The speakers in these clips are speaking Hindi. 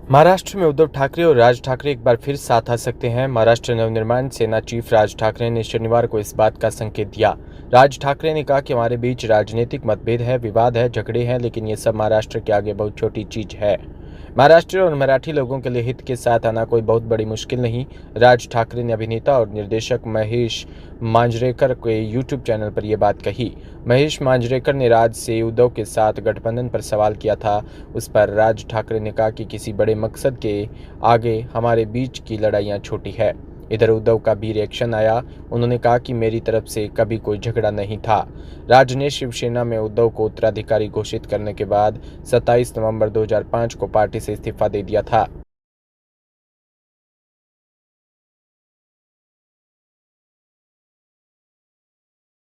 महाराष्ट्र में उद्धव ठाकरे और राज ठाकरे एक बार फिर साथ आ सकते हैं। महाराष्ट्र नवनिर्माण सेना चीफ राज ठाकरे ने शनिवार को इस बात का संकेत दिया। राज ठाकरे ने कहा कि हमारे बीच राजनीतिक मतभेद है, विवाद है, झगड़े हैं, लेकिन ये सब महाराष्ट्र के आगे बहुत छोटी चीज है। महाराष्ट्र और मराठी लोगों के लिए हित के साथ आना कोई बहुत बड़ी मुश्किल नहीं। राज ठाकरे ने अभिनेता और निर्देशक महेश मांजरेकर के यूट्यूब चैनल पर यह बात कही। महेश मांजरेकर ने राज से उद्धव के साथ गठबंधन पर सवाल किया था। उस पर राज ठाकरे ने कहा कि किसी बड़े मकसद के आगे हमारे बीच की लड़ाइयां छोटी है। इधर उद्धव का भी रिएक्शन आया। उन्होंने कहा कि मेरी तरफ से कभी कोई झगड़ा नहीं था। राज ने शिवसेना में उद्धव को उत्तराधिकारी घोषित करने के बाद 27 नवंबर 2005 को पार्टी से इस्तीफा दे दिया था।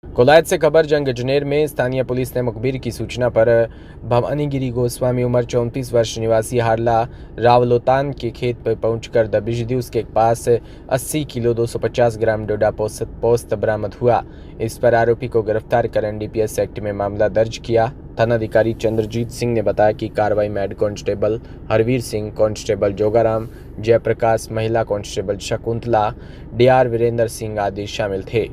कोलायत से खबर। जंग अजनेर में स्थानीय पुलिस ने मुखबिर की सूचना पर भवानीगिरी गोस्वामी उम्र 34 वर्ष निवासी हारला रावलोतान के खेत पर पहुंचकर दबिश दी। उसके पास 80 किलो 250 ग्राम डोडा पोस्त बरामद हुआ। इस पर आरोपी को गिरफ्तार कर एनडीपीएस एक्ट में मामला दर्ज किया। थानाधिकारी चंद्रजीत सिंह ने बताया कि कार्रवाई में head constable Harveer Singh, constable Jogaram, Jaiprakash, महिला कांस्टेबल शकुंतला, डीआर वीरेंद्र सिंह आदि शामिल थे।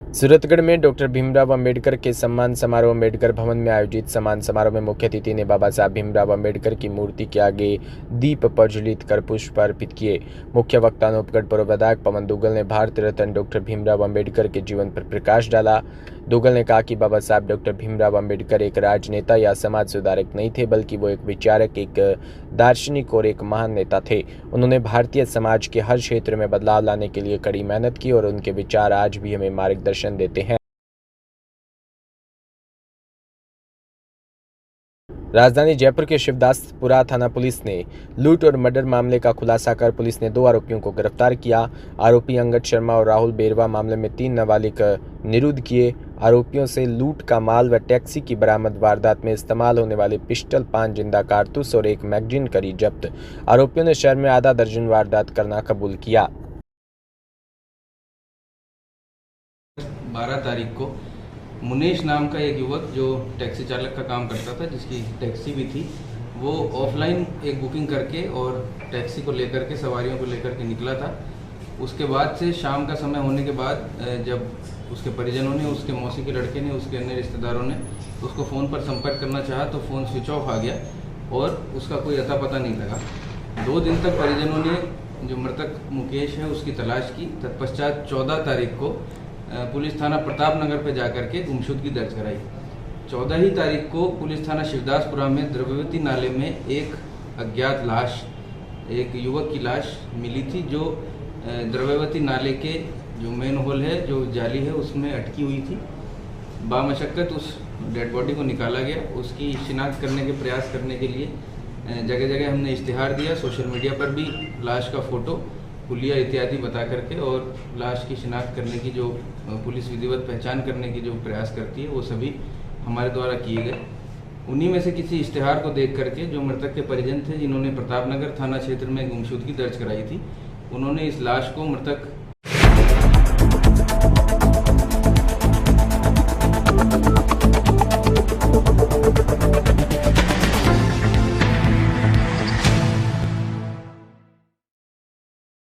सूरतगढ़ में डॉक्टर भीमराव अंबेडकर के सम्मान समारोह अम्बेडकर भवन में आयोजित सम्मान समारोह में मुख्य अतिथि ने बाबा साहब भीमराव अंबेडकर की मूर्ति के आगे दीप प्रज्वलित कर पुष्प अर्पित किए। मुख्य वक्ता नौपगढ़ पूर्व विधायक पवन दुग्गल ने भारत रत्न डॉक्टर भीमराव अंबेडकर के जीवन पर प्रकाश डाला। दुग्गल ने कहा कि बाबा साहब डॉक्टर भीमराव अंबेडकर एक राजनेता या समाज सुधारक नहीं थे, बल्कि वो एक विचारक, एक दार्शनिक और एक महान नेता थे। उन्होंने भारतीय समाज के हर क्षेत्र में बदलाव लाने के लिए कड़ी मेहनत की और उनके विचार आज भी हमें मार्गदर्शन देते हैं। राजधानी जयपुर के शिवदासपुरा थाना पुलिस ने लूट और मर्डर मामले का खुलासा कर पुलिस ने 2 आरोपियों को गिरफ्तार किया। आरोपी अंगद शर्मा और राहुल बेरवा मामले में 3 नाबालिग निरुद्ध किए। आरोपियों से लूट का माल व टैक्सी की बरामद, वारदात में इस्तेमाल होने वाले पिस्टल, 5 जिंदा कारतूस और 1 मैगजीन करी जब्त। आरोपियों ने शहर में आधा दर्जन वारदात करना कबूल किया। 12 तारीख को मुनेश नाम का एक युवक जो टैक्सी चालक का काम करता था, जिसकी टैक्सी भी थी, वो ऑफलाइन एक बुकिंग करके और टैक्सी को लेकर के, सवारियों को लेकर के निकला था। उसके बाद से शाम का समय होने के बाद जब उसके परिजनों ने, उसके मौसी के लड़के ने, उसके अन्य रिश्तेदारों ने उसको फ़ोन पर संपर्क करना चाहा तो फ़ोन स्विच ऑफ आ गया और उसका कोई अता पता नहीं लगा। 2 दिन तक परिजनों ने जो मृतक मुकेश है उसकी तलाश की। तत्पश्चात 14 तारीख को पुलिस थाना प्रताप नगर पर जाकर के गुमशुदगी दर्ज कराई। 14 ही तारीख को पुलिस थाना शिवदासपुरा में द्रव्यवती नाले में एक अज्ञात लाश, एक युवक की लाश मिली थी, जो द्रव्यवती नाले के जो मेन होल है, जो जाली है, उसमें अटकी हुई थी। बामशक्कत उस डेड बॉडी को निकाला गया। उसकी शिनाख्त करने के प्रयास करने के लिए जगह जगह हमने इश्तिहार दिया। सोशल मीडिया पर भी लाश का फ़ोटो, पुलिया इत्यादि बता करके और लाश की शिनाख्त करने की जो पुलिस विधिवत पहचान करने की जो प्रयास करती है, वो सभी हमारे द्वारा किए गए। उन्हीं में से किसी इश्तिहार को देख करके जो मृतक के परिजन थे, जिन्होंने प्रतापनगर थाना क्षेत्र में गुमशुदगी दर्ज कराई थी, उन्होंने इस लाश को मृतक